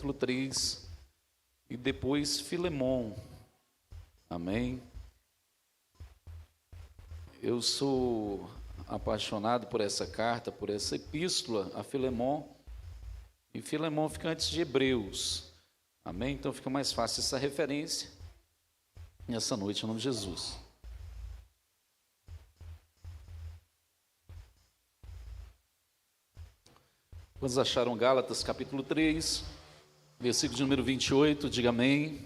capítulo 3 e depois Filemon. Amém? Eu sou apaixonado por essa carta, por essa epístola a Filemon, e Filemon fica antes de Hebreus. Amém? Então fica mais fácil essa referência nessa noite, em nome de Jesus. Quantos acharam Gálatas, capítulo 3, versículo de número 28, diga amém.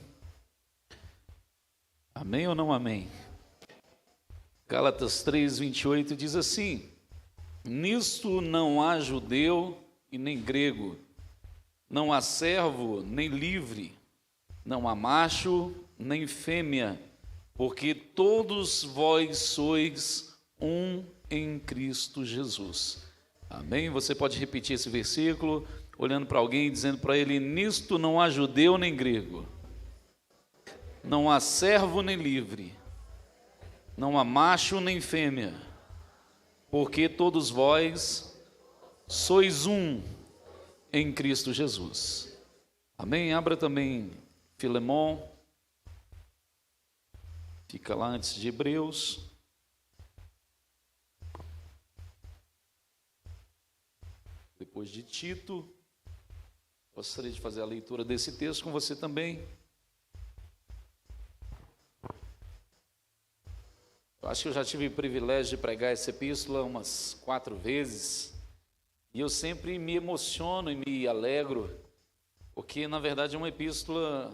Amém ou não amém? Gálatas 3, 28 diz assim: nisto não há judeu e nem grego, não há servo nem livre, não há macho nem fêmea, porque todos vós sois um em Cristo Jesus. Amém? Você pode repetir esse versículo, olhando para alguém e dizendo para ele: nisto não há judeu nem grego, não há servo nem livre, não há macho nem fêmea, porque todos vós sois um em Cristo Jesus. Amém? Abra também Filemon, fica lá antes de Hebreus. Depois de Tito, gostaria de fazer a leitura desse texto com você também. Eu acho que eu já tive o privilégio de pregar essa epístola umas 4 vezes, e eu sempre me emociono e me alegro, porque na verdade é uma epístola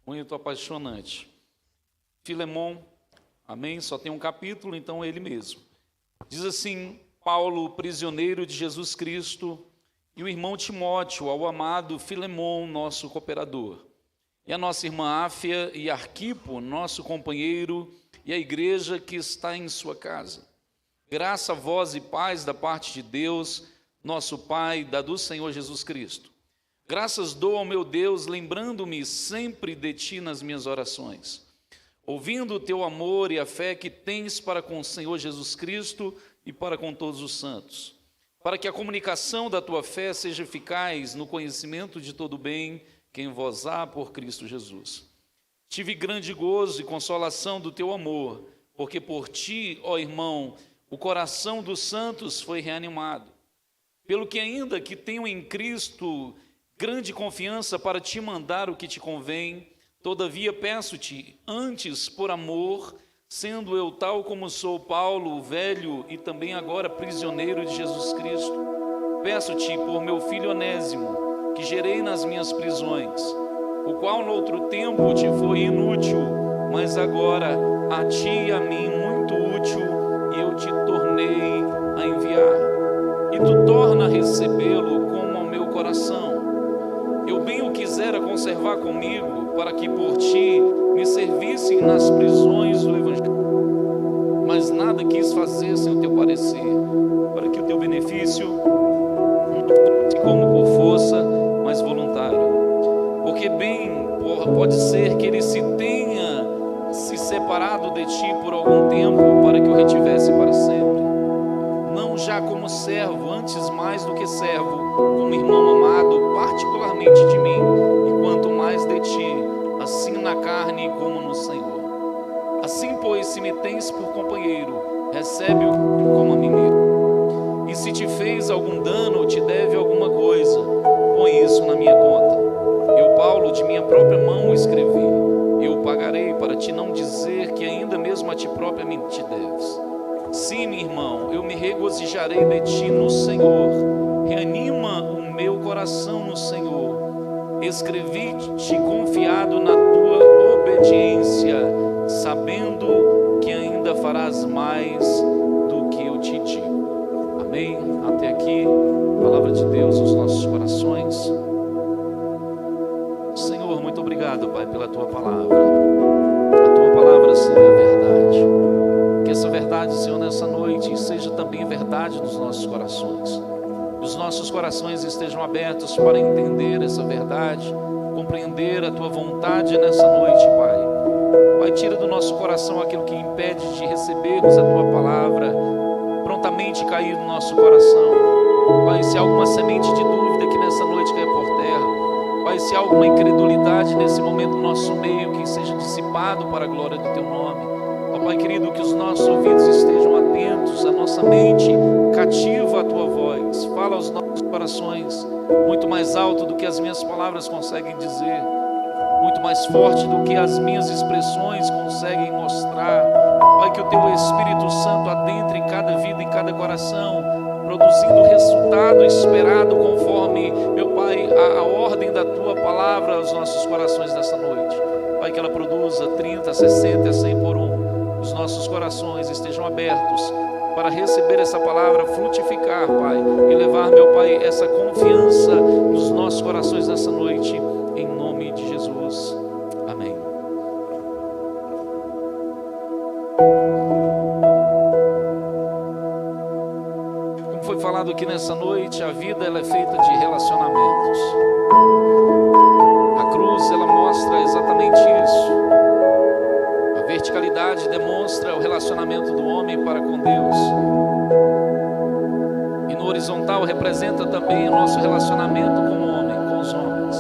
muito apaixonante. Filemon, amém? Só tem um capítulo, então é ele mesmo. Diz assim: Paulo, prisioneiro de Jesus Cristo, e o irmão Timóteo, ao amado Filemon, nosso cooperador, e a nossa irmã Áfia e Arquipo, nosso companheiro, e a igreja que está em sua casa. Graça a vós e paz da parte de Deus, nosso Pai, da do Senhor Jesus Cristo. Graças dou ao meu Deus, lembrando-me sempre de ti nas minhas orações, ouvindo o teu amor e a fé que tens para com o Senhor Jesus Cristo e para com todos os santos, para que a comunicação da tua fé seja eficaz no conhecimento de todo o bem que em vós há por Cristo Jesus. Tive grande gozo e consolação do teu amor, porque por ti, ó irmão, o coração dos santos foi reanimado. Pelo que ainda que tenho em Cristo grande confiança para te mandar o que te convém, todavia peço-te, antes por amor, sendo eu tal como sou Paulo, o velho e também agora prisioneiro de Jesus Cristo, peço-te por meu filho Onésimo, que gerei nas minhas prisões, o qual no outro tempo te foi inútil, mas agora a ti e a mim muito útil, e eu te tornei a enviar. E tu torna a recebê-lo como ao meu coração. Eu bem o quisera conservar comigo, para que por ti me servissem nas prisões do Evangelho. Mas nada quis fazer sem o teu parecer, para que o teu benefício não fosse como por força, mas voluntário. Porque bem pode ser que ele se tenha se separado de ti por algum tempo, para que o retivesse para sempre. Não já como servo, antes mais do que servo, como irmão amado, particularmente de mim, e quanto mais de ti, assim na carne como no Senhor. Assim, pois, se me tens por companheiro, recebe-o como a mim mesmo. E se te fez algum dano ou te deve alguma coisa, põe isso na minha conta. Eu, Paulo, de minha própria mão escrevi, eu pagarei, para te não dizer que ainda mesmo a ti própria me te deves. Sim, meu irmão, eu me regozijarei de ti no Senhor. Reanima o meu coração no Senhor. Escrevi-te confiado na tua obediência, sabendo que ainda farás mais do que eu te digo. Amém? Até aqui, palavra de Deus nos nossos corações. Senhor, muito obrigado, Pai, pela tua palavra. A tua palavra, Senhor, é verdade. Que essa verdade, Senhor, nessa noite seja também verdade nos nossos corações. Os nossos corações estejam abertos para entender essa verdade, compreender a tua vontade nessa noite, Pai. Pai, tira do nosso coração aquilo que impede de recebermos a tua palavra, prontamente cair no nosso coração. Pai, se há alguma semente de dúvida que nessa noite caia por terra, Pai, se há alguma incredulidade nesse momento no nosso meio, que seja dissipado para a glória do Teu nome. Ó Pai querido, que os nossos ouvidos estejam atentos, a nossa mente cativa a Tua voz. Fala aos nossos corações, muito mais alto do que as minhas palavras conseguem dizer, muito mais forte do que as minhas expressões conseguem mostrar. Pai, que o Teu Espírito Santo adentre em cada vida, em cada coração, produzindo o resultado esperado conforme, meu Pai, a ordem da Tua palavra aos nossos corações nessa noite. Pai, que ela produza 30, 60, 100 por um. Os nossos corações estejam abertos para receber essa palavra, frutificar, Pai, e levar, meu Pai, essa confiança nos nossos corações nessa noite, em nome de Jesus. Amém. Como foi falado aqui nessa noite, a vida ela é feita de relacionamentos. A cruz ela mostra exatamente isso. A verticalidade demonstra o relacionamento do homem para com Deus. E no horizontal representa também o nosso relacionamento com o homem, com os homens.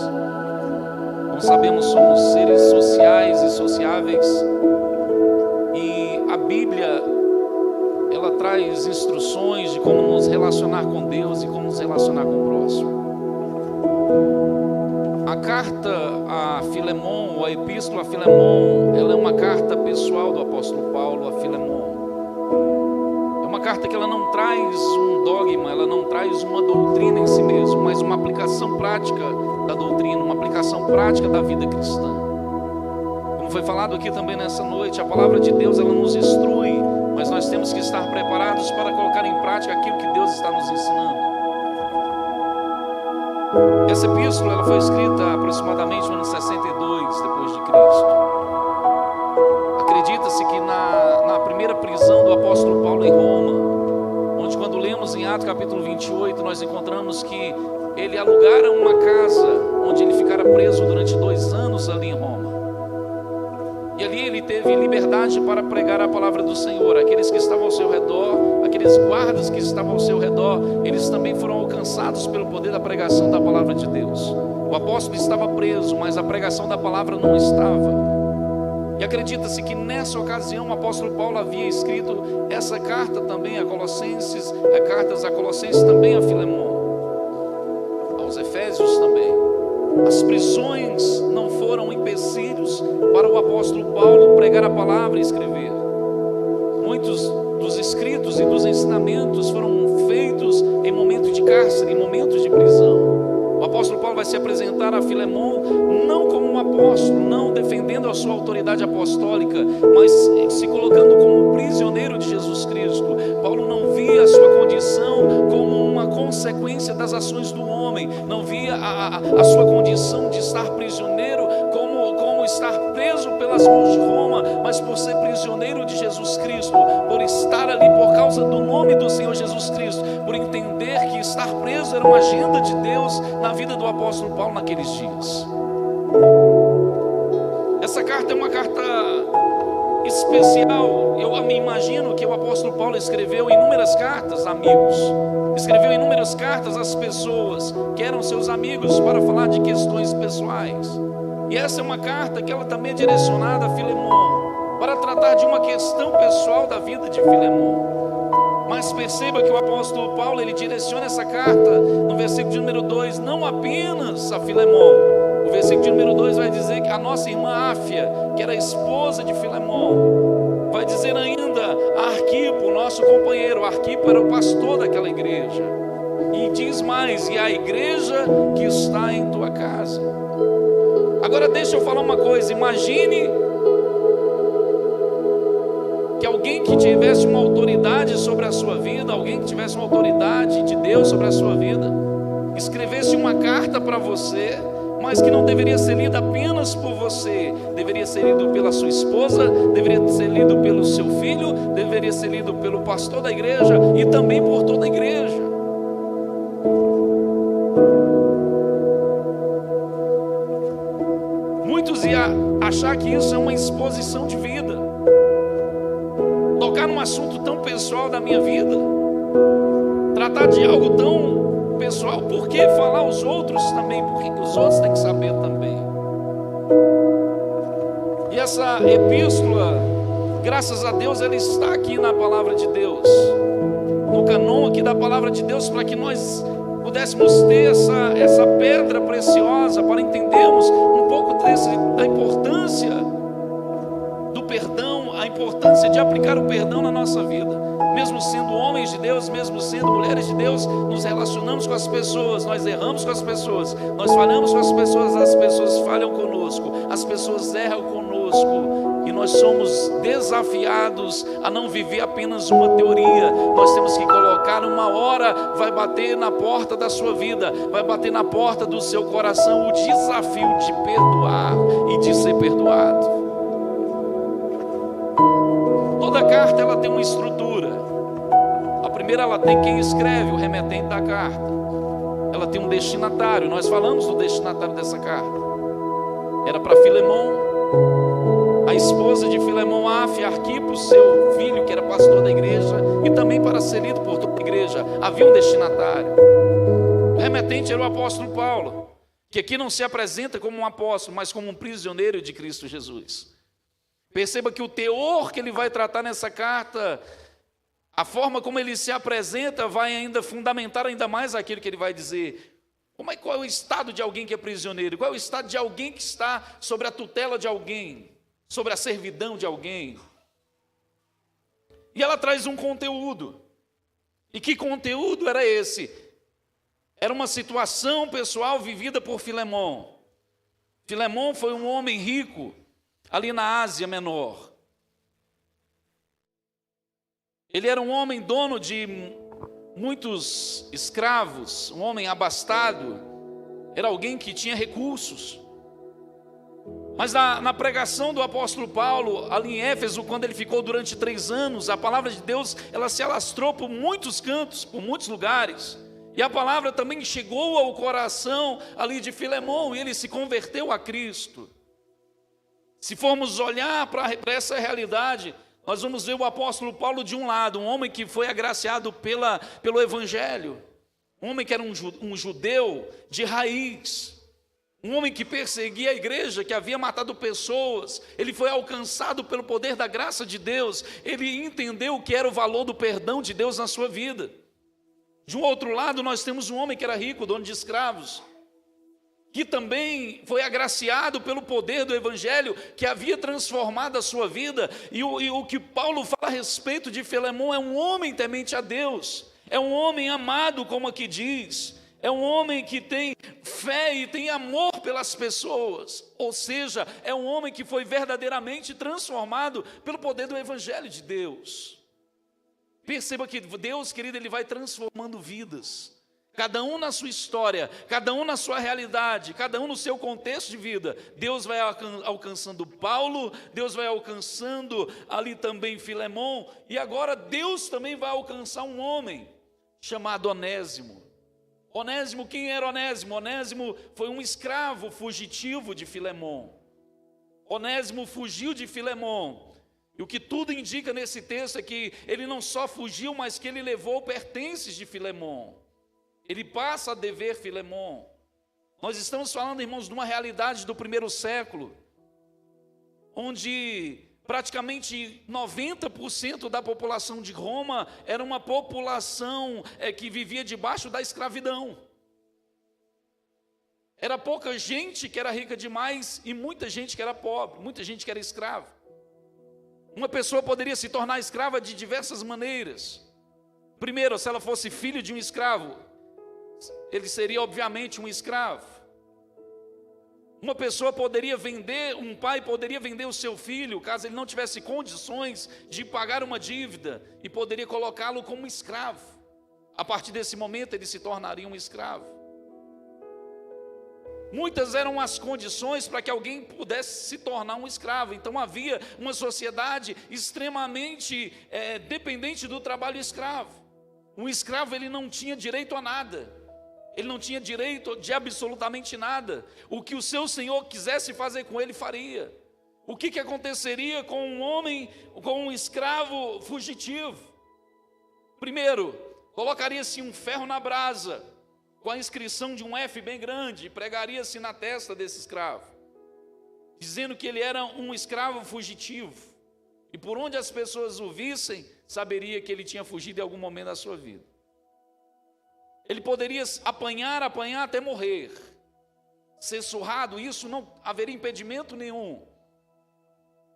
Como sabemos, somos seres sociais e sociáveis. E a Bíblia, ela traz instruções de como nos relacionar com Deus e como nos relacionar com o próximo. A carta a Filemon, ou a epístola a Filemon, ela é uma carta pessoal do apóstolo Paulo a Filemon. É uma carta que ela não traz um dogma, ela não traz uma doutrina em si mesmo, mas uma aplicação prática da doutrina, uma aplicação prática da vida cristã. Como foi falado aqui também nessa noite, a palavra de Deus ela nos instrui, mas nós temos que estar preparados para colocar em prática aquilo que Deus está nos ensinando. Essa epístola ela foi escrita aproximadamente no ano 62 depois de Cristo. Acredita-se que na primeira prisão do apóstolo Paulo em Roma, onde quando lemos em Atos capítulo 28, nós encontramos que ele alugara uma casa onde ele ficara preso durante 2 anos ali em Roma. E ali ele teve liberdade para pregar a palavra do Senhor. Aqueles que estavam ao seu redor, aqueles guardas que estavam ao seu redor, eles também foram alcançados pelo poder da pregação da palavra de Deus. O apóstolo estava preso, mas a pregação da palavra não estava. E acredita-se que nessa ocasião o apóstolo Paulo havia escrito essa carta também a Colossenses, cartas a Colossenses, também a Filemon, aos Efésios também. As prisões não foram empecilhos para o apóstolo Paulo pregar a palavra e escrever. Muitos dos escritos e dos ensinamentos foram feitos em momentos de cárcere, em momentos de prisão. O apóstolo Paulo vai se apresentar a Filemon não como um apóstolo, não defendendo a sua autoridade apostólica, mas se colocando como prisioneiro de Jesus Cristo. Paulo não via a sua condição como uma consequência das ações do homem, não via a sua condição de estar prisioneiro como estar preso pelas mãos de Roma, mas por ser prisioneiro de Jesus Cristo, por estar ali por causa do nome do Senhor Jesus Cristo, por entender que estar preso era uma agenda de Deus na vida do apóstolo Paulo naqueles dias. Essa carta é uma carta especial. Eu me imagino que o apóstolo Paulo escreveu inúmeras cartas a amigos, escreveu inúmeras cartas às pessoas que eram seus amigos para falar de questões pessoais. E essa é uma carta que ela também é direcionada a Filemon, para tratar de uma questão pessoal da vida de Filemon. Mas perceba que o apóstolo Paulo, ele direciona essa carta no versículo de número 2, não apenas a Filemon. O versículo de número 2 vai dizer que a nossa irmã Áfia, que era esposa de Filemon, vai dizer ainda a Arquipo, nosso companheiro. Arquipo era o pastor daquela igreja. E diz mais, e a igreja que está em tua casa. Agora deixa eu falar uma coisa, imagine que alguém que tivesse uma autoridade sobre a sua vida, alguém que tivesse uma autoridade de Deus sobre a sua vida, escrevesse uma carta para você, mas que não deveria ser lida apenas por você, deveria ser lido pela sua esposa, deveria ser lido pelo seu filho, deveria ser lido pelo pastor da igreja e também por toda a igreja. Muitos iam achar que isso é uma exposição de vida, tocar num assunto tão pessoal da minha vida, tratar de algo pessoal, por que falar aos outros também? Por que os outros têm que saber também? E essa epístola, graças a Deus, ela está aqui na palavra de Deus, no cânon aqui da palavra de Deus, para que nós pudéssemos ter essa pedra preciosa para entendermos um pouco da importância do perdão, a importância de aplicar o perdão na nossa vida. Mesmo sendo homens de Deus, mesmo sendo mulheres de Deus, nos relacionamos com as pessoas, nós erramos com as pessoas, nós falhamos com as pessoas falham conosco, as pessoas erram conosco, e nós somos desafiados a não viver apenas uma teoria. Nós temos que colocar, uma hora vai bater na porta da sua vida, vai bater na porta do seu coração o desafio de perdoar e de ser perdoado. Toda carta ela tem uma estrutura. A primeira, ela tem quem escreve, o remetente da carta. Ela tem um destinatário. Nós falamos do destinatário dessa carta. Era para Filemon, a esposa de Filemon, Arquipo, seu filho, que era pastor da igreja, e também para ser lido por toda a igreja. Havia um destinatário. O remetente era o apóstolo Paulo, que aqui não se apresenta como um apóstolo, mas como um prisioneiro de Cristo Jesus. Perceba que o teor que ele vai tratar nessa carta, a forma como ele se apresenta, vai ainda fundamentar ainda mais aquilo que ele vai dizer. Qual é o estado de alguém que é prisioneiro? Qual é o estado de alguém que está sobre a tutela de alguém, sobre a servidão de alguém? E ela traz um conteúdo. E que conteúdo era esse? Era uma situação pessoal vivida por Filemon. Filemon foi um homem rico, ali na Ásia Menor. Ele era um homem dono de muitos escravos, um homem abastado, era alguém que tinha recursos. Mas na pregação do apóstolo Paulo, ali em Éfeso, quando ele ficou durante 3 anos, a palavra de Deus, ela se alastrou por muitos cantos, por muitos lugares. E a palavra também chegou ao coração ali de Filemon, e ele se converteu a Cristo. Se formos olhar para essa realidade, nós vamos ver o apóstolo Paulo de um lado, um homem que foi agraciado pelo Evangelho, um homem que era um judeu de raiz, um homem que perseguia a igreja, que havia matado pessoas. Ele foi alcançado pelo poder da graça de Deus, ele entendeu o que era o valor do perdão de Deus na sua vida. De um outro lado, nós temos um homem que era rico, dono de escravos, que também foi agraciado pelo poder do Evangelho, que havia transformado a sua vida. E o que Paulo fala a respeito de Filemon é um homem temente a Deus, é um homem amado, como aqui diz, é um homem que tem fé e tem amor pelas pessoas, ou seja, é um homem que foi verdadeiramente transformado pelo poder do Evangelho de Deus. Perceba que Deus, querido, Ele vai transformando vidas, cada um na sua história, cada um na sua realidade, cada um no seu contexto de vida. Deus vai alcançando Paulo, Deus vai alcançando ali também Filemon, e agora Deus também vai alcançar um homem chamado Onésimo. Onésimo, quem era Onésimo? Onésimo foi um escravo fugitivo de Filemon. Onésimo fugiu de Filemon, e o que tudo indica nesse texto é que ele não só fugiu, mas que ele levou pertences de Filemon. Ele passa a dever Filemon. Nós estamos falando, irmãos, de uma realidade do primeiro século, onde praticamente 90% da população de Roma era uma população que vivia debaixo da escravidão. Era pouca gente que era rica demais e muita gente que era pobre, muita gente que era escrava. Uma pessoa poderia se tornar escrava de diversas maneiras. Primeiro, se ela fosse filho de um escravo, ele seria obviamente um escravo. Uma pessoa poderia vender, um pai poderia vender o seu filho, caso ele não tivesse condições de pagar uma dívida, e poderia colocá-lo como escravo. A partir desse momento ele se tornaria um escravo. Muitas eram as condições para que alguém pudesse se tornar um escravo. Então havia uma sociedade extremamente dependente do trabalho escravo. Um escravo, ele não tinha direito a nada. Ele não tinha direito de absolutamente nada. O que o seu senhor quisesse fazer com ele, faria. O que aconteceria com um homem, com um escravo fugitivo? Primeiro, colocaria-se um ferro na brasa, com a inscrição de um F bem grande, pregaria-se na testa desse escravo, dizendo que ele era um escravo fugitivo, e por onde as pessoas o vissem, saberia que ele tinha fugido em algum momento da sua vida. Ele poderia apanhar até morrer, ser surrado, isso não haveria impedimento nenhum.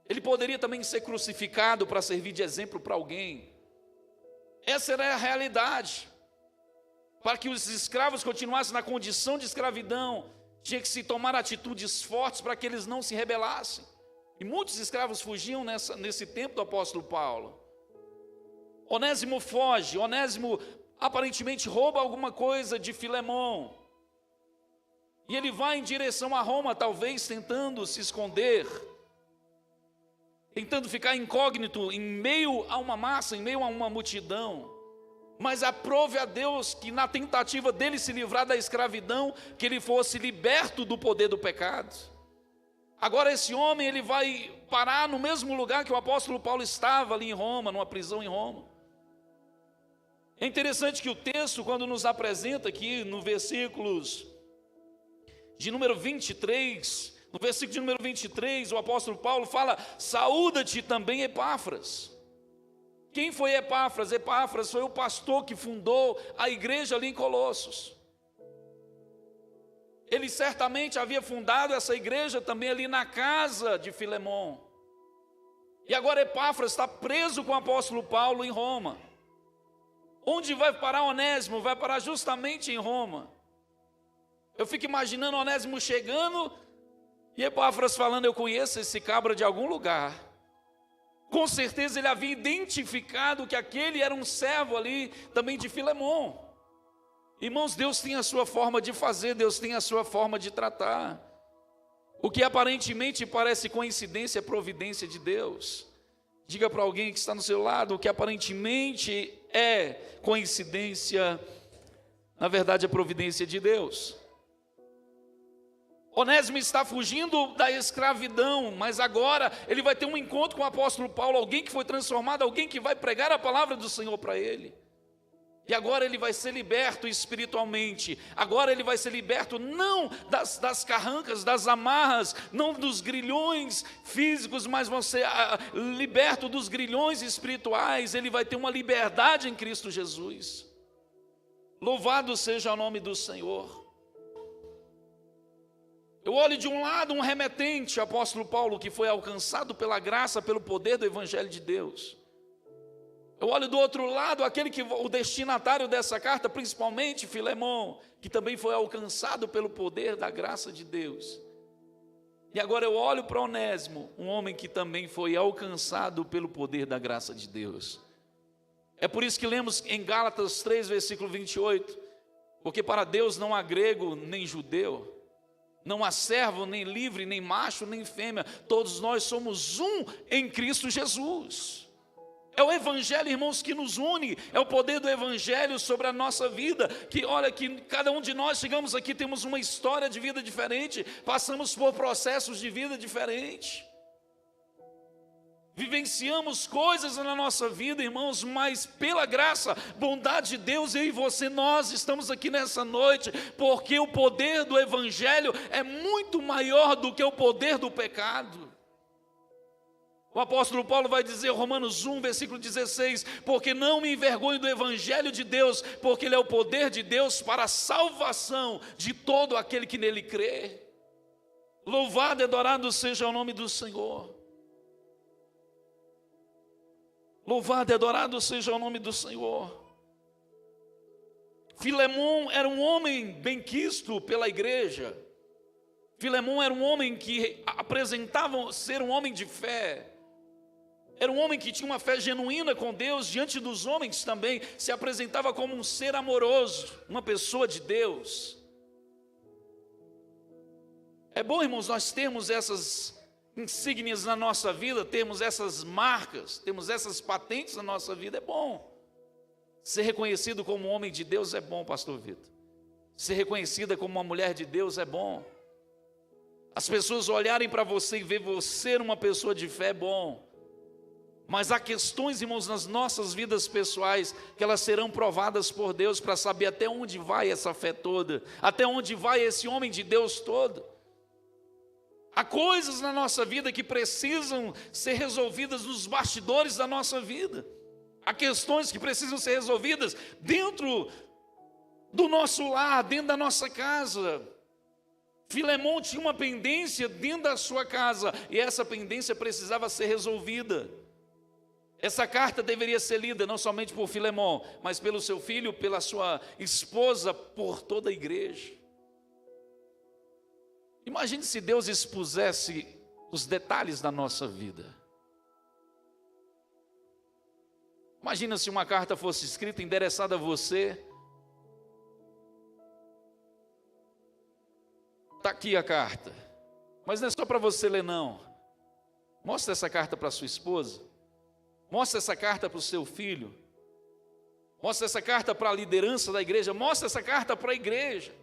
Ele poderia também ser crucificado para servir de exemplo para alguém. Essa era a realidade. Para que os escravos continuassem na condição de escravidão, tinha que se tomar atitudes fortes para que eles não se rebelassem. E muitos escravos fugiam nesse tempo do apóstolo Paulo. Onésimo foge, Onésimo aparentemente rouba alguma coisa de Filemon. E ele vai em direção a Roma, talvez tentando se esconder, tentando ficar incógnito em meio a uma massa, em meio a uma multidão. Mas aprove a Deus que na tentativa dele se livrar da escravidão, que ele fosse liberto do poder do pecado. Agora esse homem, ele vai parar no mesmo lugar que o apóstolo Paulo estava ali em Roma, numa prisão em Roma. É interessante que o texto, quando nos apresenta aqui no versículos de número 23, no versículo de número 23, o apóstolo Paulo fala: saúda-te também Epáfras. Quem foi Epáfras? Epáfras foi o pastor que fundou a igreja ali em Colossos. Ele certamente havia fundado essa igreja também ali na casa de Filemon. E agora Epáfras está preso com o apóstolo Paulo em Roma. Onde vai parar Onésimo? Vai parar justamente em Roma. Eu fico imaginando Onésimo chegando e Epáfras falando: eu conheço esse cabra de algum lugar. Com certeza ele havia identificado que aquele era um servo ali também de Filemon. Irmãos, Deus tem a sua forma de fazer, Deus tem a sua forma de tratar. O que aparentemente parece coincidência é providência de Deus. Diga para alguém que está no seu lado: o que aparentemente é coincidência, na verdade é providência de Deus. Onésimo está fugindo da escravidão, mas agora ele vai ter um encontro com o apóstolo Paulo, alguém que foi transformado, alguém que vai pregar a palavra do Senhor para ele. E agora ele vai ser liberto espiritualmente. Agora ele vai ser liberto não das carrancas, das amarras, não dos grilhões físicos, mas vai ser liberto dos grilhões espirituais. Ele vai ter uma liberdade em Cristo Jesus. Louvado seja o nome do Senhor. Eu olho de um lado um remetente, o apóstolo Paulo, que foi alcançado pela graça, pelo poder do Evangelho de Deus. Eu olho do outro lado aquele que o destinatário dessa carta, principalmente Filemon, que também foi alcançado pelo poder da graça de Deus. E agora eu olho para Onésimo, um homem que também foi alcançado pelo poder da graça de Deus. É por isso que lemos em Gálatas 3, versículo 28, porque para Deus não há grego nem judeu, não há servo, nem livre, nem macho, nem fêmea. Todos nós somos um em Cristo Jesus. É o Evangelho, irmãos, que nos une. É o poder do Evangelho sobre a nossa vida. Que olha, que cada um de nós chegamos aqui, temos uma história de vida diferente. Passamos por processos de vida diferentes. Vivenciamos coisas na nossa vida, irmãos, mas pela graça, bondade de Deus, eu e você, nós estamos aqui nessa noite, porque o poder do Evangelho é muito maior do que o poder do pecado. O apóstolo Paulo vai dizer, Romanos 1, versículo 16, porque não me envergonho do Evangelho de Deus, porque ele é o poder de Deus para a salvação de todo aquele que nele crê. Louvado e adorado seja o nome do Senhor. Louvado e adorado seja o nome do Senhor. Filemon era um homem benquisto pela igreja. Filemon era um homem que apresentava ser um homem de fé. Era um homem que tinha uma fé genuína com Deus, diante dos homens também, se apresentava como um ser amoroso, uma pessoa de Deus. É bom, irmãos, nós termos essas insígnias na nossa vida, temos essas marcas, temos essas patentes na nossa vida, é bom. Ser reconhecido como um homem de Deus é bom, pastor Vitor. Ser reconhecida como uma mulher de Deus é bom. As pessoas olharem para você e ver você uma pessoa de fé é bom. Mas há questões, irmãos, nas nossas vidas pessoais, que elas serão provadas por Deus para saber até onde vai essa fé toda, até onde vai esse homem de Deus todo. Há coisas na nossa vida que precisam ser resolvidas nos bastidores da nossa vida. Há questões que precisam ser resolvidas dentro do nosso lar, dentro da nossa casa. Filemão tinha uma pendência dentro da sua casa, e essa pendência precisava ser resolvida. Essa carta deveria ser lida não somente por Filemão, mas pelo seu filho, pela sua esposa, por toda a igreja. Imagine se Deus expusesse os detalhes da nossa vida. Imagina se uma carta fosse escrita, endereçada a você. Está aqui a carta, mas não é só para você ler não. Mostra essa carta para sua esposa. Mostra essa carta para o seu filho. Mostra essa carta para a liderança da igreja. Mostra essa carta para a igreja.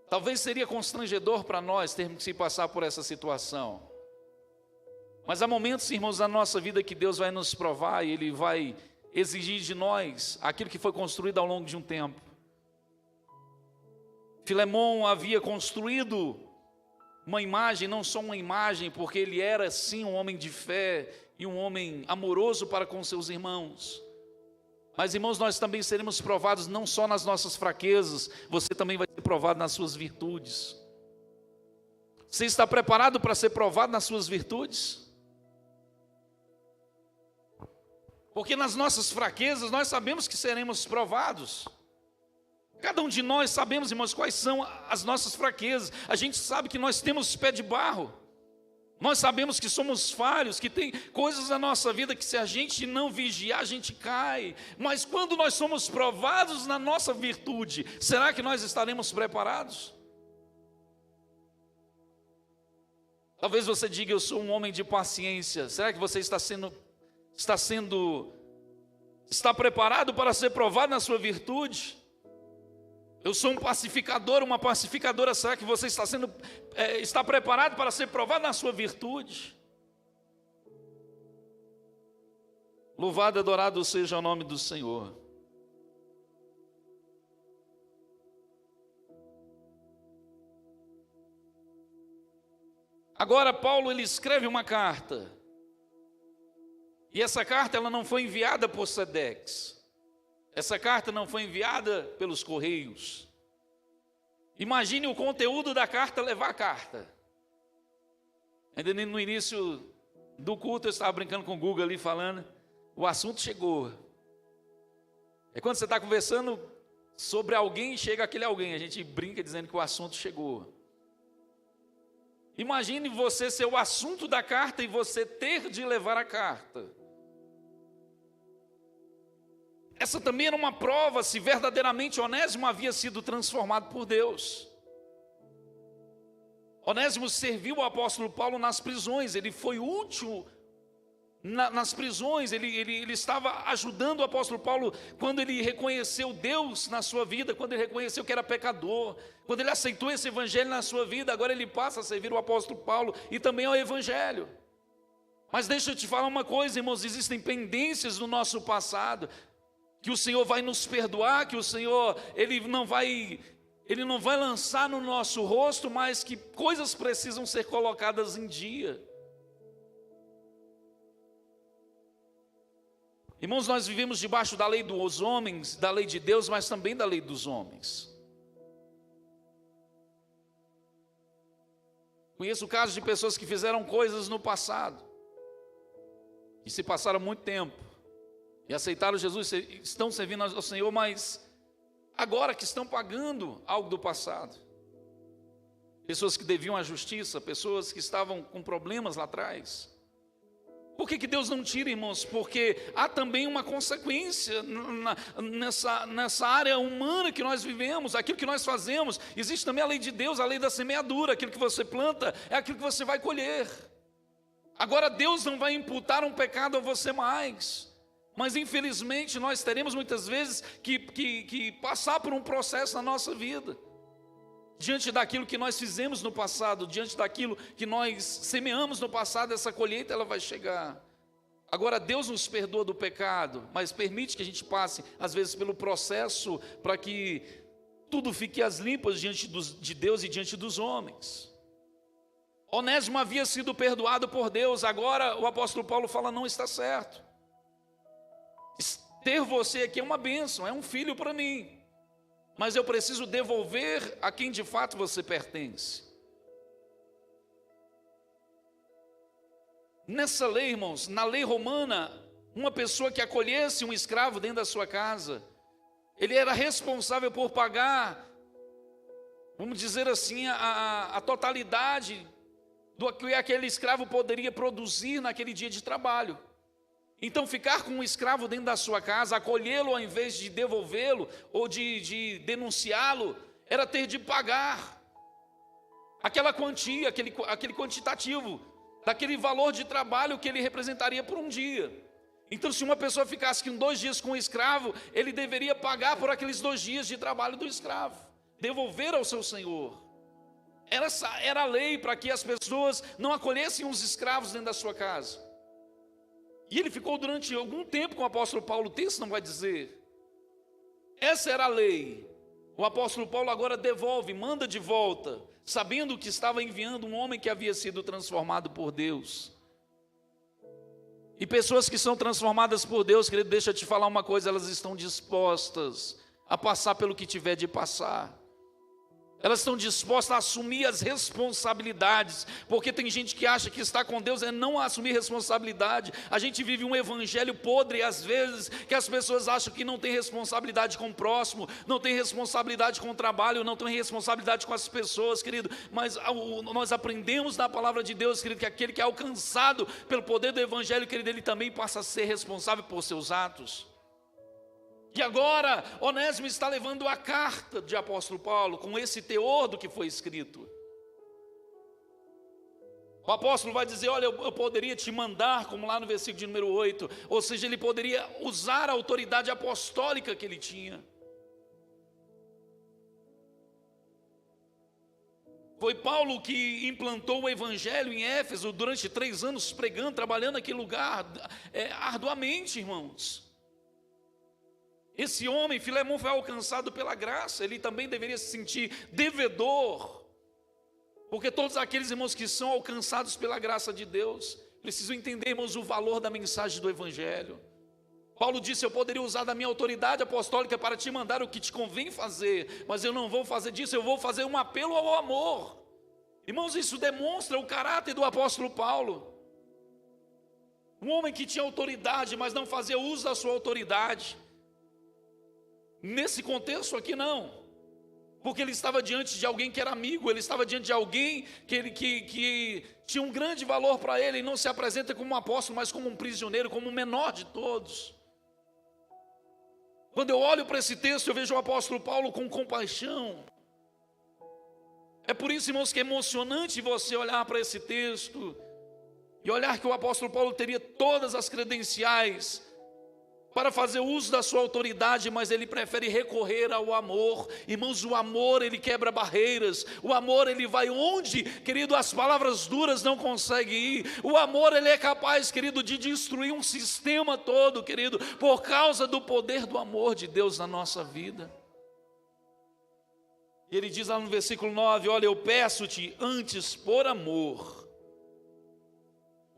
Talvez seria constrangedor para nós termos que passar por essa situação. Mas há momentos, irmãos, na nossa vida que Deus vai nos provar e Ele vai exigir de nós aquilo que foi construído ao longo de um tempo. Filemão havia construído uma imagem, não só uma imagem, porque ele era sim um homem de fé e um homem amoroso para com seus irmãos. Mas, irmãos, nós também seremos provados não só nas nossas fraquezas, você também vai ser provado nas suas virtudes. Você está preparado para ser provado nas suas virtudes? Porque nas nossas fraquezas nós sabemos que seremos provados. Cada um de nós sabemos, irmãos, quais são as nossas fraquezas. A gente sabe que nós temos pé de barro. Nós sabemos que somos falhos, que tem coisas na nossa vida que se a gente não vigiar, a gente cai. Mas quando nós somos provados na nossa virtude, será que nós estaremos preparados? Talvez você diga, eu sou um homem de paciência. Será que você está preparado para ser provado na sua virtude? Eu sou um pacificador, uma pacificadora. Será que você está preparado para ser provado na sua virtude? Louvado e adorado seja o nome do Senhor. Agora Paulo ele escreve uma carta. E essa carta ela não foi enviada por Sedex. Essa carta não foi enviada pelos correios. Imagine o conteúdo da carta levar a carta. Ainda no início do culto eu estava brincando com o Google ali falando, o assunto chegou. É quando você está conversando sobre alguém, chega aquele alguém, a gente brinca dizendo que o assunto chegou. Imagine você ser o assunto da carta e você ter de levar a carta. Essa também era uma prova se verdadeiramente Onésimo havia sido transformado por Deus. Onésimo serviu o apóstolo Paulo nas prisões, ele foi útil nas prisões, ele estava ajudando o apóstolo Paulo quando ele reconheceu Deus na sua vida, quando ele reconheceu que era pecador, quando ele aceitou esse evangelho na sua vida, agora ele passa a servir o apóstolo Paulo e também ao evangelho. Mas deixa eu te falar uma coisa, irmãos, existem pendências no nosso passado, que o Senhor vai nos perdoar, que o Senhor, Ele não vai lançar no nosso rosto, mas que coisas precisam ser colocadas em dia. Irmãos, nós vivemos debaixo da lei dos homens, da lei de Deus, mas também da lei dos homens. Conheço casos de pessoas que fizeram coisas no passado, e se passaram muito tempo, e aceitaram Jesus, estão servindo ao Senhor, mas agora que estão pagando algo do passado. Pessoas que deviam a justiça, pessoas que estavam com problemas lá atrás. Por que Deus não tira, irmãos? Porque há também uma consequência nessa área humana que nós vivemos, aquilo que nós fazemos. Existe também a lei de Deus, a lei da semeadura, aquilo que você planta é aquilo que você vai colher. Agora Deus não vai imputar um pecado a você mais. Mas infelizmente nós teremos muitas vezes que passar por um processo na nossa vida, diante daquilo que nós fizemos no passado, diante daquilo que nós semeamos no passado, essa colheita ela vai chegar. Agora, Deus nos perdoa do pecado, mas permite que a gente passe, às vezes, pelo processo para que tudo fique às limpas diante de Deus e diante dos homens. Onésimo havia sido perdoado por Deus, agora o apóstolo Paulo fala, não está certo. Ter você aqui é uma bênção, é um filho para mim, mas eu preciso devolver a quem de fato você pertence. Nessa lei, irmãos, na lei romana, uma pessoa que acolhesse um escravo dentro da sua casa, ele era responsável por pagar, vamos dizer assim, a totalidade do que aquele escravo poderia produzir naquele dia de trabalho. Então, ficar com um escravo dentro da sua casa, acolhê-lo ao invés de devolvê-lo ou de denunciá-lo, era ter de pagar aquela quantia, aquele quantitativo, daquele valor de trabalho que ele representaria por um dia. Então, se uma pessoa ficasse com 2 dias com o escravo, ele deveria pagar por aqueles 2 dias de trabalho do escravo, devolver ao seu senhor. Era a lei para que as pessoas não acolhessem os escravos dentro da sua casa. E ele ficou durante algum tempo com o apóstolo Paulo, o texto não vai dizer. Essa era a lei. O apóstolo Paulo agora devolve, manda de volta, sabendo que estava enviando um homem que havia sido transformado por Deus. E pessoas que são transformadas por Deus, querido, deixa eu te falar uma coisa, elas estão dispostas a passar pelo que tiver de passar. Elas estão dispostas a assumir as responsabilidades, porque tem gente que acha que estar com Deus é não assumir responsabilidade. A gente vive um evangelho podre, às vezes, que as pessoas acham que não tem responsabilidade com o próximo, não tem responsabilidade com o trabalho, não tem responsabilidade com as pessoas, querido. Mas nós aprendemos na palavra de Deus, querido, que aquele que é alcançado pelo poder do evangelho, querido, ele também passa a ser responsável por seus atos. E agora, Onésimo está levando a carta de apóstolo Paulo, com esse teor do que foi escrito. O apóstolo vai dizer, olha, eu poderia te mandar, como lá no versículo de número 8, ou seja, ele poderia usar a autoridade apostólica que ele tinha. Foi Paulo que implantou o evangelho em Éfeso durante 3 anos, pregando, trabalhando naquele lugar, arduamente, irmãos. Esse homem, Filemão, foi alcançado pela graça, ele também deveria se sentir devedor, porque todos aqueles irmãos que são alcançados pela graça de Deus, precisam entender, irmãos, o valor da mensagem do evangelho. Paulo disse, eu poderia usar da minha autoridade apostólica para te mandar o que te convém fazer, mas eu não vou fazer disso, eu vou fazer um apelo ao amor. Irmãos, isso demonstra o caráter do apóstolo Paulo. Um homem que tinha autoridade, mas não fazia uso da sua autoridade. Nesse contexto aqui não, porque ele estava diante de alguém que era amigo, ele estava diante de alguém que tinha um grande valor para ele, e não se apresenta como um apóstolo, mas como um prisioneiro, como o menor de todos. Quando eu olho para esse texto, eu vejo o apóstolo Paulo com compaixão. É por isso, irmãos, que é emocionante você olhar para esse texto, e olhar que o apóstolo Paulo teria todas as credenciais para fazer uso da sua autoridade, mas ele prefere recorrer ao amor. Irmãos, o amor, ele quebra barreiras. O amor, ele vai onde, querido, as palavras duras não conseguem ir. O amor, ele é capaz, querido, de destruir um sistema todo, querido, por causa do poder do amor de Deus na nossa vida. E ele diz lá no versículo 9, olha, eu peço-te antes por amor.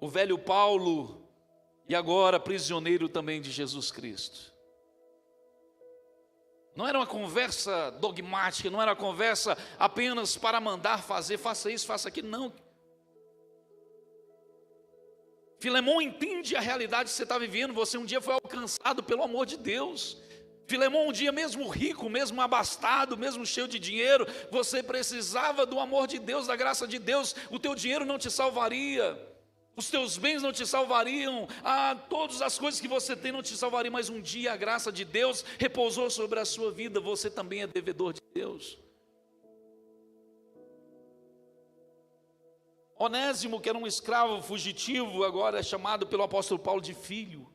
O velho Paulo, e agora prisioneiro também de Jesus Cristo. Não era uma conversa dogmática, não era uma conversa apenas para mandar fazer, faça isso, faça aquilo, não. Filemão entende a realidade que você está vivendo, você um dia foi alcançado pelo amor de Deus. Filemão, um dia mesmo rico, mesmo abastado, mesmo cheio de dinheiro, você precisava do amor de Deus, da graça de Deus, o teu dinheiro não te salvaria. Os teus bens não te salvariam, todas as coisas que você tem não te salvariam, mas um dia a graça de Deus repousou sobre a sua vida, você também é devedor de Deus. Onésimo, que era um escravo fugitivo, agora é chamado pelo apóstolo Paulo de filho.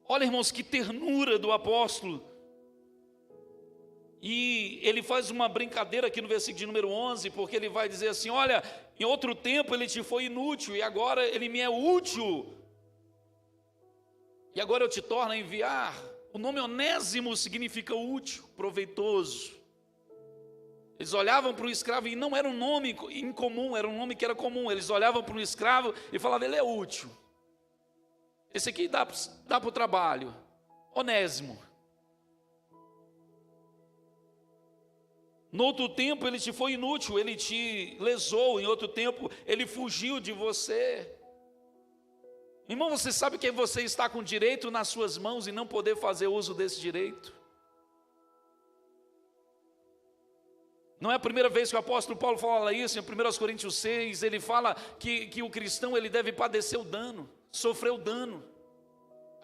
Olha, irmãos, que ternura do apóstolo. E ele faz uma brincadeira aqui no versículo de número 11, porque ele vai dizer assim: olha, em outro tempo ele te foi inútil, e agora ele me é útil, e agora eu te torno a enviar. O nome Onésimo significa útil, proveitoso. Eles olhavam para o escravo, e não era um nome incomum, era um nome que era comum. Eles olhavam para o escravo e falavam: ele é útil, esse aqui dá para o trabalho. Onésimo. No outro tempo ele te foi inútil, ele te lesou. Em outro tempo ele fugiu de você. Irmão, você sabe que você está com direito nas suas mãos e não poder fazer uso desse direito? Não é a primeira vez que o apóstolo Paulo fala isso. Em 1 Coríntios 6, ele fala que o cristão ele deve padecer o dano, sofrer o dano.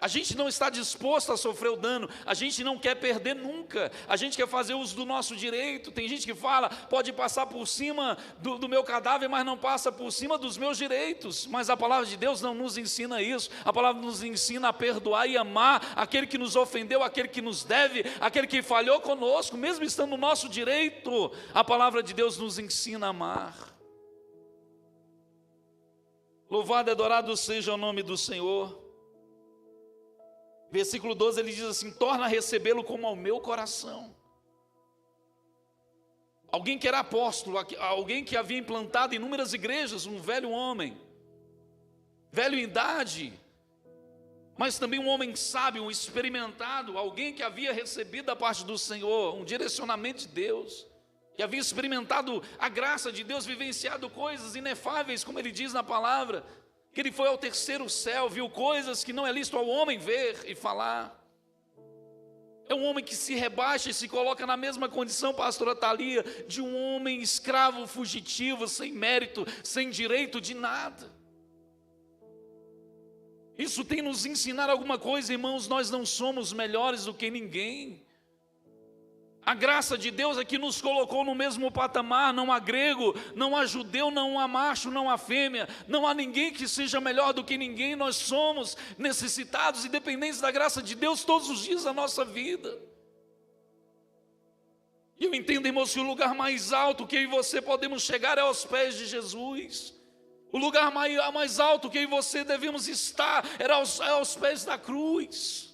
A gente não está disposto a sofrer o dano, a gente não quer perder nunca, a gente quer fazer uso do nosso direito. Tem gente que fala: pode passar por cima do meu cadáver, mas não passa por cima dos meus direitos. Mas a palavra de Deus não nos ensina isso. A palavra nos ensina a perdoar e amar aquele que nos ofendeu, aquele que nos deve, aquele que falhou conosco, mesmo estando no nosso direito. A palavra de Deus nos ensina a amar. Louvado e adorado seja o nome do Senhor. Versículo 12 ele diz assim: torna a recebê-lo como ao meu coração. Alguém que era apóstolo, alguém que havia implantado inúmeras igrejas, um velho homem, velho em idade, mas também um homem sábio, um experimentado, alguém que havia recebido da parte do Senhor um direcionamento de Deus, que havia experimentado a graça de Deus, vivenciado coisas inefáveis, como ele diz na palavra, que ele foi ao terceiro céu, viu coisas que não é lícito ao homem ver e falar. É um homem que se rebaixa e se coloca na mesma condição, pastora Thalia, de um homem escravo, fugitivo, sem mérito, sem direito de nada. Isso tem nos ensinar alguma coisa, irmãos. Nós não somos melhores do que ninguém. A graça de Deus é que nos colocou no mesmo patamar. Não há grego, não há judeu, não há macho, não há fêmea, não há ninguém que seja melhor do que ninguém. Nós somos necessitados e dependentes da graça de Deus todos os dias da nossa vida. E eu entendo, irmãos, que o lugar mais alto que eu e você podemos chegar é aos pés de Jesus. O lugar mais alto que eu e você devemos estar era aos pés da cruz.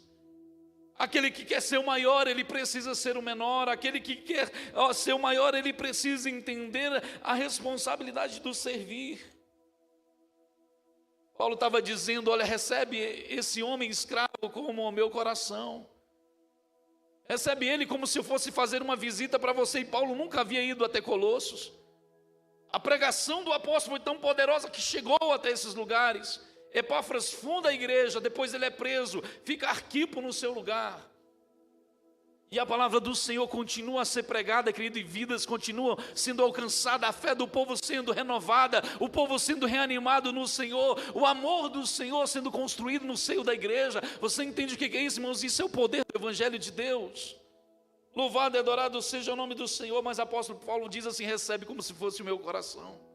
Aquele que quer ser o maior, ele precisa ser o menor. Aquele que quer ser o maior, ele precisa entender a responsabilidade do servir. Paulo estava dizendo: olha, recebe esse homem escravo como o meu coração. Recebe ele como se fosse fazer uma visita para você. E Paulo nunca havia ido até Colossos. A pregação do apóstolo foi tão poderosa que chegou até esses lugares. Epáfras funda a igreja, depois ele é preso, fica Arquipo no seu lugar. E a palavra do Senhor continua a ser pregada, querido, e vidas continuam sendo alcançadas, a fé do povo sendo renovada, o povo sendo reanimado no Senhor, o amor do Senhor sendo construído no seio da igreja. Você entende o que é isso, irmãos? Isso é o poder do Evangelho de Deus. Louvado e adorado seja o nome do Senhor. Mas o apóstolo Paulo diz assim: recebe como se fosse o meu coração.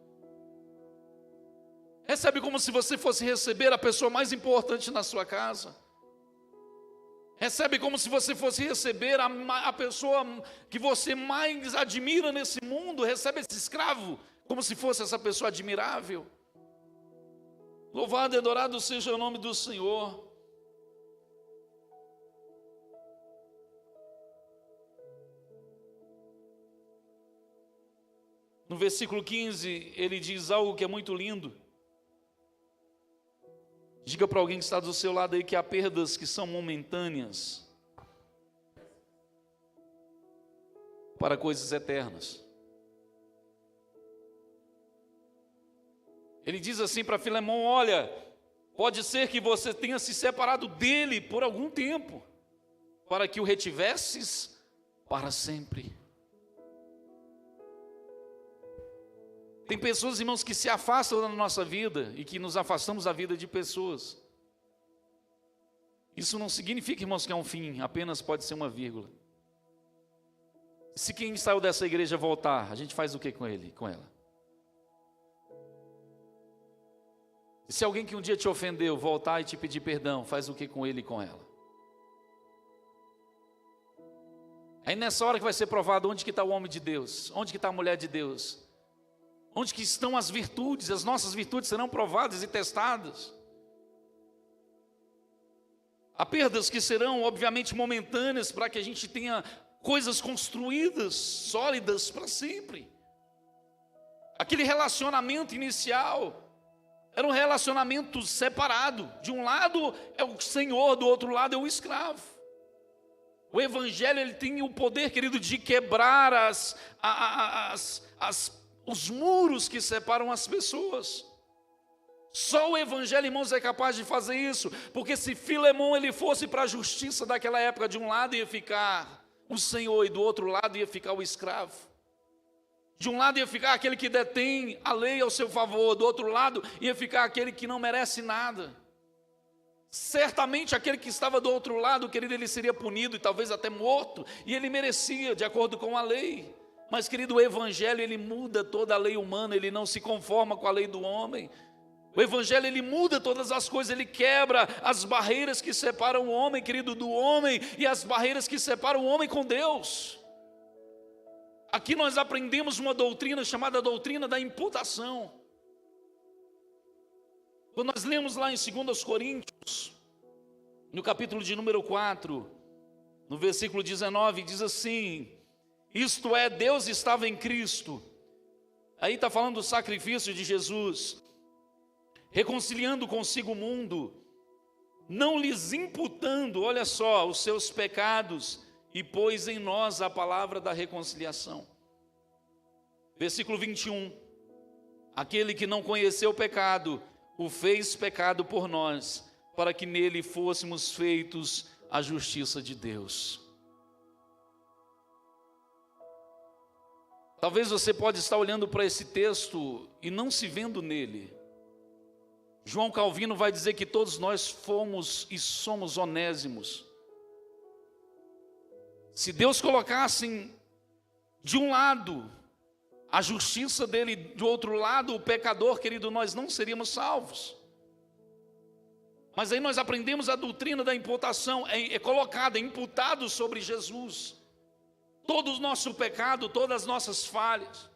Recebe como se você fosse receber a pessoa mais importante na sua casa. Recebe como se você fosse receber a pessoa que você mais admira nesse mundo. Recebe esse escravo como se fosse essa pessoa admirável. Louvado e adorado seja o nome do Senhor. No versículo 15, ele diz algo que é muito lindo. Diga para alguém que está do seu lado aí que há perdas que são momentâneas para coisas eternas. Ele diz assim para Filemão: olha, pode ser que você tenha se separado dele por algum tempo, para que o retivesses para sempre. Tem pessoas, irmãos, que se afastam da nossa vida e que nos afastamos da vida de pessoas. Isso não significa, irmãos, que é um fim, apenas pode ser uma vírgula. Se quem saiu dessa igreja voltar, a gente faz o que com ele, com ela? E se alguém que um dia te ofendeu voltar e te pedir perdão, faz o que com ele e com ela? Aí nessa hora que vai ser provado onde que está o homem de Deus, onde que está a mulher de Deus, onde que estão as virtudes, as nossas virtudes serão provadas e testadas. Há perdas que serão obviamente momentâneas para que a gente tenha coisas construídas, sólidas para sempre. Aquele relacionamento inicial era um relacionamento separado. De um lado é o Senhor, do outro lado é o escravo. O Evangelho ele tem o poder, querido, de quebrar os muros que separam as pessoas. Só o Evangelho, irmãos, é capaz de fazer isso. Porque se Filemão ele fosse para a justiça daquela época, de um lado ia ficar o Senhor e do outro lado ia ficar o escravo. De um lado ia ficar aquele que detém a lei ao seu favor, do outro lado ia ficar aquele que não merece nada. Certamente aquele que estava do outro lado, querido, ele seria punido e talvez até morto, e ele merecia, de acordo com a lei. Mas, querido, o Evangelho, ele muda toda a lei humana, ele não se conforma com a lei do homem. O Evangelho, ele muda todas as coisas, ele quebra as barreiras que separam o homem, querido, do homem, e as barreiras que separam o homem com Deus. Aqui nós aprendemos uma doutrina chamada doutrina da imputação. Quando nós lemos lá em 2 Coríntios, no capítulo de número 4, no versículo 19, diz assim: isto é, Deus estava em Cristo. Aí está falando do sacrifício de Jesus, reconciliando consigo o mundo, não lhes imputando, olha só, os seus pecados, e pôs em nós a palavra da reconciliação. Versículo 21, aquele que não conheceu o pecado, o fez pecado por nós, para que nele fôssemos feitos a justiça de Deus. Talvez você pode estar olhando para esse texto e não se vendo nele. João Calvino vai dizer que todos nós fomos e somos onésimos. Se Deus colocasse de um lado a justiça dele, do outro lado o pecador, querido, nós não seríamos salvos. Mas aí nós aprendemos a doutrina da imputação, é colocada, é imputado sobre Jesus todo o nosso pecado, todas as nossas falhas,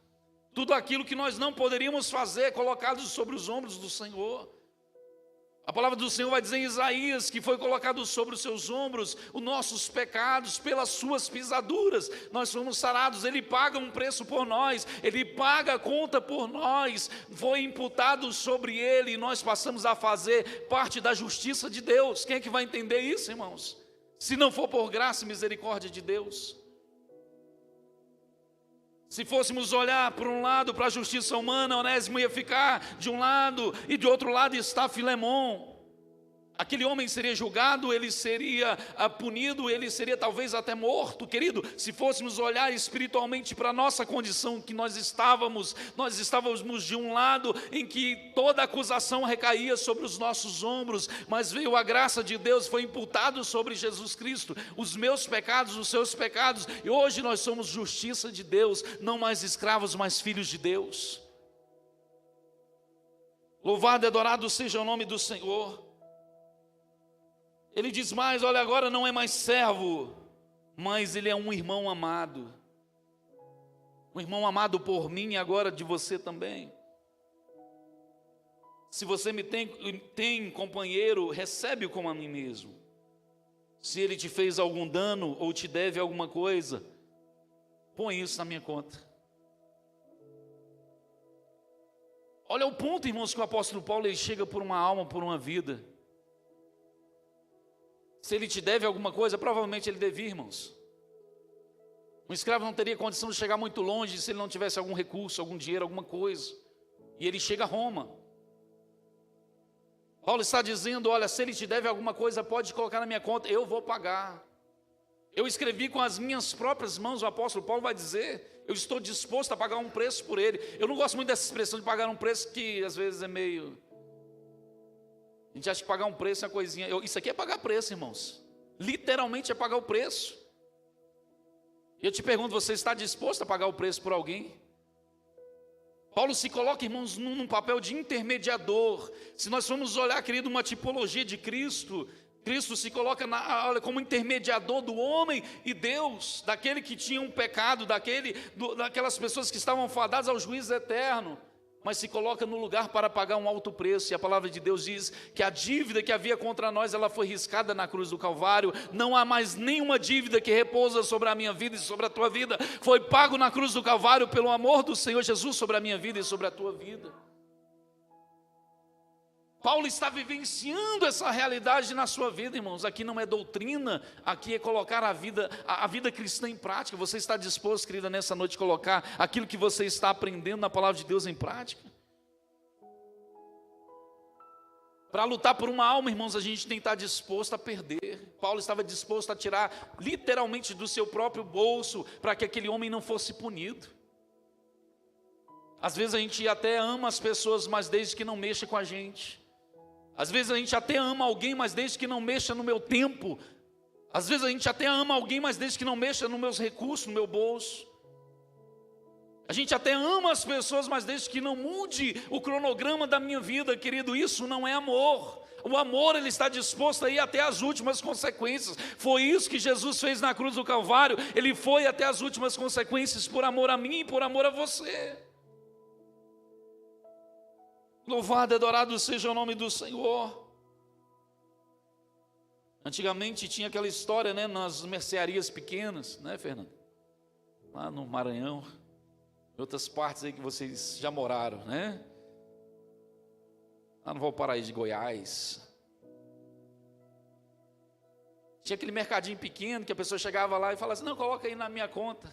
tudo aquilo que nós não poderíamos fazer, colocado sobre os ombros do Senhor. A palavra do Senhor vai dizer em Isaías que foi colocado sobre os seus ombros os nossos pecados, pelas suas pisaduras nós fomos sarados. Ele paga um preço por nós, ele paga a conta por nós, foi imputado sobre ele e nós passamos a fazer parte da justiça de Deus. Quem é que vai entender isso, irmãos? Se não for por graça e misericórdia de Deus. Se fôssemos olhar por um lado para a justiça humana, Onésimo ia ficar de um lado e de outro lado está Filemão. Aquele homem seria julgado, ele seria punido, ele seria talvez até morto, querido. Se fôssemos olhar espiritualmente para a nossa condição que nós estávamos de um lado em que toda acusação recaía sobre os nossos ombros, mas veio a graça de Deus, foi imputado sobre Jesus Cristo, os meus pecados, os seus pecados, e hoje nós somos justiça de Deus, não mais escravos, mas filhos de Deus. Louvado e adorado seja o nome do Senhor. Ele diz mais, olha, agora não é mais servo, mas ele é um irmão amado. Um irmão amado por mim e agora de você também. Se você me tem companheiro, recebe-o como a mim mesmo. Se ele te fez algum dano ou te deve alguma coisa, põe isso na minha conta. Olha o ponto, irmãos, que o apóstolo Paulo ele chega por uma alma, por uma vida. Se ele te deve alguma coisa, provavelmente ele devia, irmãos. Um escravo não teria condição de chegar muito longe se ele não tivesse algum recurso, algum dinheiro, alguma coisa. E ele chega a Roma. Paulo está dizendo, olha, se ele te deve alguma coisa, pode colocar na minha conta, eu vou pagar. Eu escrevi com as minhas próprias mãos, o apóstolo Paulo vai dizer, eu estou disposto a pagar um preço por ele. Eu não gosto muito dessa expressão de pagar um preço que às vezes é meio... A gente acha que pagar um preço é uma coisinha. Isso aqui é pagar preço, irmãos. Literalmente é pagar o preço. E eu te pergunto, você está disposto a pagar o preço por alguém? Paulo se coloca, irmãos, num papel de intermediador. Se nós formos olhar, querido, uma tipologia de Cristo, Cristo se coloca como intermediador do homem e Deus, daquele que tinha um pecado, daquelas pessoas que estavam fadadas ao juízo eterno, mas se coloca no lugar para pagar um alto preço. E a palavra de Deus diz que a dívida que havia contra nós, ela foi riscada na cruz do Calvário. Não há mais nenhuma dívida que repousa sobre a minha vida e sobre a tua vida. Foi pago na cruz do Calvário pelo amor do Senhor Jesus sobre a minha vida e sobre a tua vida. Paulo está vivenciando essa realidade na sua vida, irmãos. Aqui não é doutrina, aqui é colocar a vida cristã em prática. Você está disposto, querida, nessa noite, colocar aquilo que você está aprendendo na palavra de Deus em prática? Para lutar por uma alma, irmãos, a gente tem que estar disposto a perder. Paulo estava disposto a tirar literalmente do seu próprio bolso para que aquele homem não fosse punido. Às vezes a gente até ama as pessoas, mas desde que não mexa com a gente. Às vezes a gente até ama alguém, mas desde que não mexa no meu tempo. Às vezes a gente até ama alguém, mas desde que não mexa nos meus recursos, no meu bolso. A gente até ama as pessoas, mas desde que não mude o cronograma da minha vida, querido. Isso não é amor. O amor, ele está disposto a ir até as últimas consequências. Foi isso que Jesus fez na cruz do Calvário. Ele foi até as últimas consequências por amor a mim e por amor a você. Louvado e adorado seja o nome do Senhor. Antigamente tinha aquela história, né, nas mercearias pequenas, né, Fernando? Lá no Maranhão, em outras partes aí que vocês já moraram, né? Lá no Valparaíso de Goiás. Tinha aquele mercadinho pequeno que a pessoa chegava lá e falava assim: não, coloca aí na minha conta.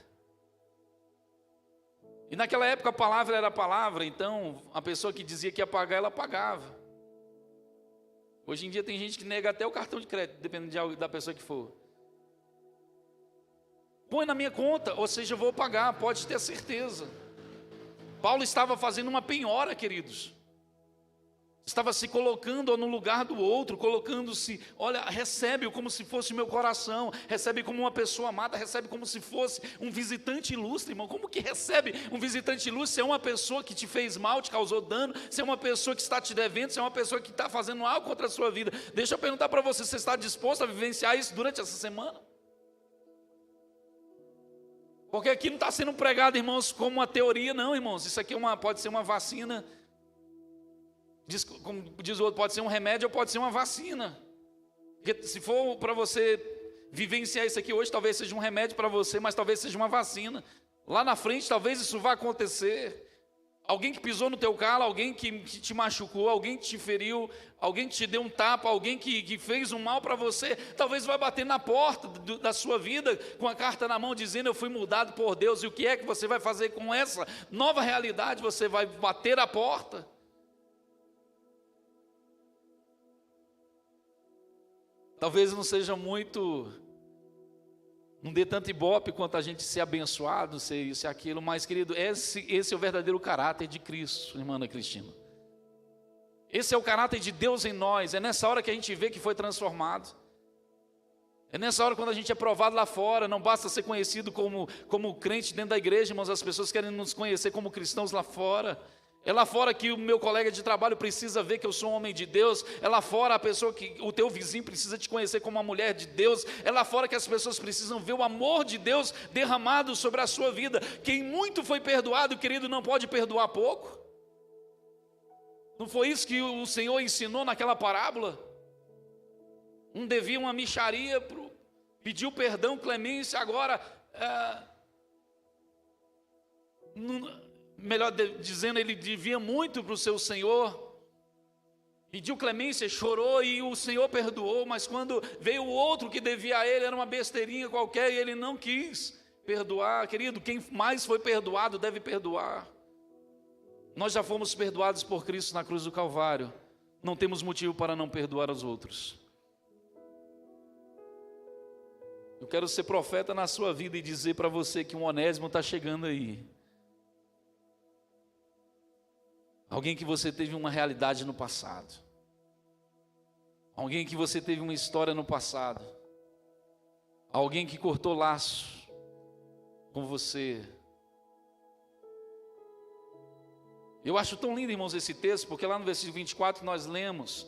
E naquela época a palavra era a palavra, então a pessoa que dizia que ia pagar, ela pagava. Hoje em dia tem gente que nega até o cartão de crédito, dependendo da pessoa que for. Põe na minha conta, ou seja, eu vou pagar, pode ter certeza. Paulo estava fazendo uma penhora, queridos. Estava se colocando no lugar do outro, colocando-se, olha, recebe-o como se fosse meu coração, recebe como uma pessoa amada, recebe como se fosse um visitante ilustre, irmão. Como que recebe um visitante ilustre? Se é uma pessoa que te fez mal, te causou dano, se é uma pessoa que está te devendo, se é uma pessoa que está fazendo algo contra a sua vida. Deixa eu perguntar para você, você está disposto a vivenciar isso durante essa semana? Porque aqui não está sendo pregado, irmãos, como uma teoria, não, irmãos. Isso aqui pode ser uma vacina. Como diz o outro, pode ser um remédio ou pode ser uma vacina. Porque se for para você vivenciar isso aqui hoje, talvez seja um remédio para você, mas talvez seja uma vacina. Lá na frente, talvez isso vá acontecer. Alguém que pisou no teu calo, alguém que te machucou, alguém que te feriu, alguém que te deu um tapa, alguém que fez um mal para você, talvez vai bater na porta da sua vida com a carta na mão dizendo: eu fui mudado por Deus. E o que é que você vai fazer com essa nova realidade? Você vai bater a porta? Talvez não seja muito, não dê tanto ibope quanto a gente ser abençoado, ser isso e aquilo, mas, querido, esse é o verdadeiro caráter de Cristo, irmã Ana Cristina. Esse é o caráter de Deus em nós. É nessa hora que a gente vê que foi transformado. É nessa hora quando a gente é provado lá fora. Não basta ser conhecido como crente dentro da igreja, irmãos. As pessoas querem nos conhecer como cristãos lá fora. É lá fora que o meu colega de trabalho precisa ver que eu sou um homem de Deus. É lá fora o teu vizinho precisa te conhecer como uma mulher de Deus. É lá fora que as pessoas precisam ver o amor de Deus derramado sobre a sua vida. Quem muito foi perdoado, querido, não pode perdoar pouco. Não foi isso que o Senhor ensinou naquela parábola? Um devia uma mixaria, pediu perdão, clemência, agora... melhor dizendo, ele devia muito para o seu Senhor, pediu clemência, chorou e o Senhor perdoou, mas quando veio o outro que devia a ele, era uma besteirinha qualquer e ele não quis perdoar. Querido, quem mais foi perdoado deve perdoar. Nós já fomos perdoados por Cristo na cruz do Calvário, não temos motivo para não perdoar os outros. Eu quero ser profeta na sua vida e dizer para você que um Onésimo está chegando aí. Alguém que você teve uma realidade no passado. Alguém que você teve uma história no passado. Alguém que cortou laço com você. Eu acho tão lindo, irmãos, esse texto, porque lá no versículo 24 nós lemos: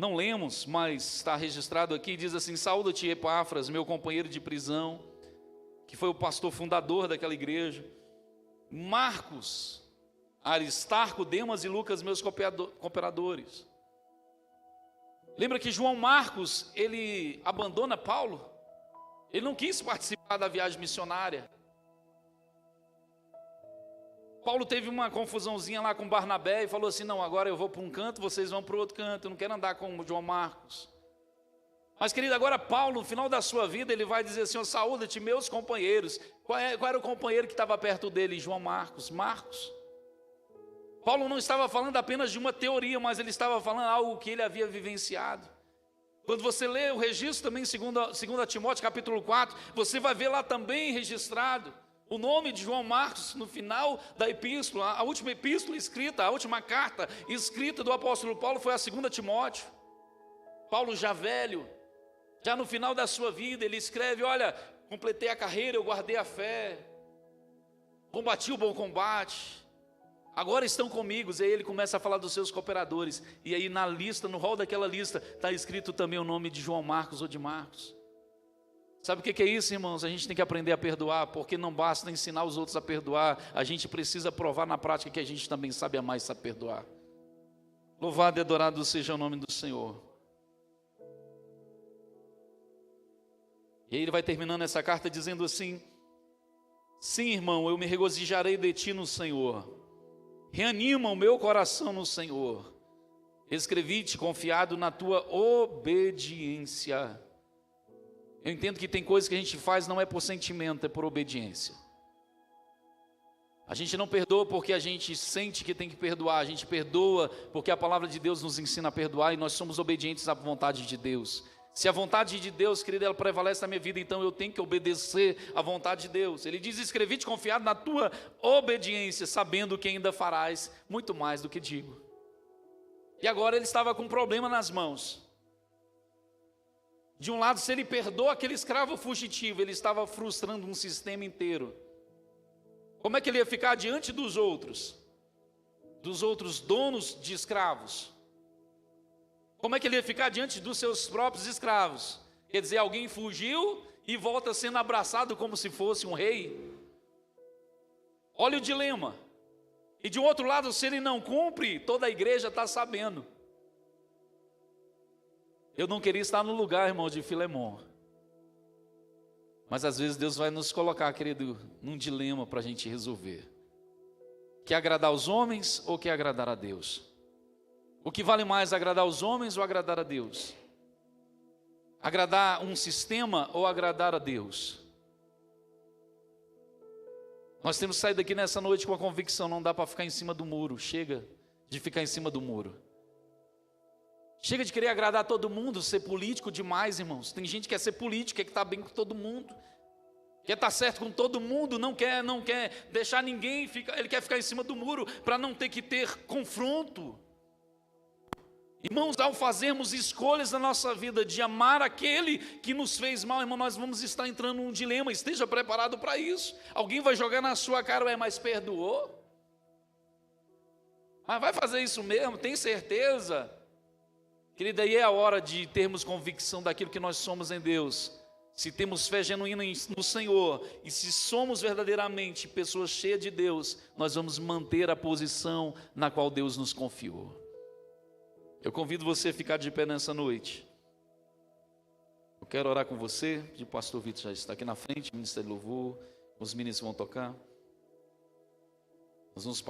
não lemos, mas está registrado aqui, diz assim: saúda-te, Epáfras, meu companheiro de prisão, que foi o pastor fundador daquela igreja, Marcos, Aristarco, Demas e Lucas, meus cooperadores. Lembra que João Marcos, ele abandona Paulo? Ele não quis participar da viagem missionária. Paulo teve uma confusãozinha lá com Barnabé e falou assim: não, agora eu vou para um canto, vocês vão para o outro canto, eu não quero andar com o João Marcos. Mas, querido, agora Paulo, no final da sua vida, ele vai dizer assim: saúda-te, meus companheiros. Qual era o companheiro que estava perto dele? João Marcos. Paulo não estava falando apenas de uma teoria, mas ele estava falando algo que ele havia vivenciado. Quando você lê o registro também, segundo Timóteo capítulo 4, você vai ver lá também registrado o nome de João Marcos no final da epístola. A última epístola escrita, a última carta escrita do apóstolo Paulo foi a 2 Timóteo. Paulo já velho, já no final da sua vida, ele escreve: olha, completei a carreira, eu guardei a fé, combati o bom combate, agora estão comigo. E aí ele começa a falar dos seus cooperadores, e aí na lista, no rol daquela lista, está escrito também o nome de João Marcos ou de Marcos. Sabe o que é isso, irmãos? A gente tem que aprender a perdoar, porque não basta ensinar os outros a perdoar, a gente precisa provar na prática que a gente também sabe amar e sabe perdoar. Louvado e adorado seja o nome do Senhor. E aí ele vai terminando essa carta dizendo assim: sim, irmão, eu me regozijarei de ti no Senhor, reanima o meu coração no Senhor, escrevi-te confiado na tua obediência. Eu entendo que tem coisas que a gente faz não é por sentimento, é por obediência. A gente não perdoa porque a gente sente que tem que perdoar, a gente perdoa porque a palavra de Deus nos ensina a perdoar e nós somos obedientes à vontade de Deus. Se a vontade de Deus, querida, ela prevalece na minha vida, então eu tenho que obedecer à vontade de Deus. Ele diz: escrevi-te confiado na tua obediência, sabendo que ainda farás muito mais do que digo. E agora ele estava com um problema nas mãos. De um lado, se ele perdoa aquele escravo fugitivo, ele estava frustrando um sistema inteiro. Como é que ele ia ficar diante dos outros donos de escravos? Como é que ele ia ficar diante dos seus próprios escravos? Quer dizer, alguém fugiu e volta sendo abraçado como se fosse um rei. Olha o dilema. E de um outro lado, se ele não cumpre, toda a igreja está sabendo. Eu não queria estar no lugar, irmão, de Filemon. Mas às vezes Deus vai nos colocar, querido, num dilema para a gente resolver. Quer agradar os homens ou quer agradar a Deus? O que vale mais, agradar os homens ou agradar a Deus? Agradar um sistema ou agradar a Deus? Nós temos que sair daqui nessa noite com a convicção: não dá para ficar em cima do muro. Chega de ficar em cima do muro. Chega de querer agradar todo mundo, ser político demais, irmãos. Tem gente que quer ser político, quer estar bem com todo mundo, quer estar certo com todo mundo, não quer deixar ninguém, ele quer ficar em cima do muro para não ter que ter confronto. Irmãos, ao fazermos escolhas na nossa vida de amar aquele que nos fez mal, irmão, nós vamos estar entrando num dilema. Esteja preparado para isso. Alguém vai jogar na sua cara: mas perdoou? Mas vai fazer isso mesmo? Tem certeza? Querida, aí é a hora de termos convicção daquilo que nós somos em Deus. Se temos fé genuína no Senhor e se somos verdadeiramente pessoas cheias de Deus, nós vamos manter a posição na qual Deus nos confiou. Eu convido você a ficar de pé nessa noite. Eu quero orar com você. O pastor Vitor já está aqui na frente, Ministério de Louvor, os ministros vão tocar. Nós vamos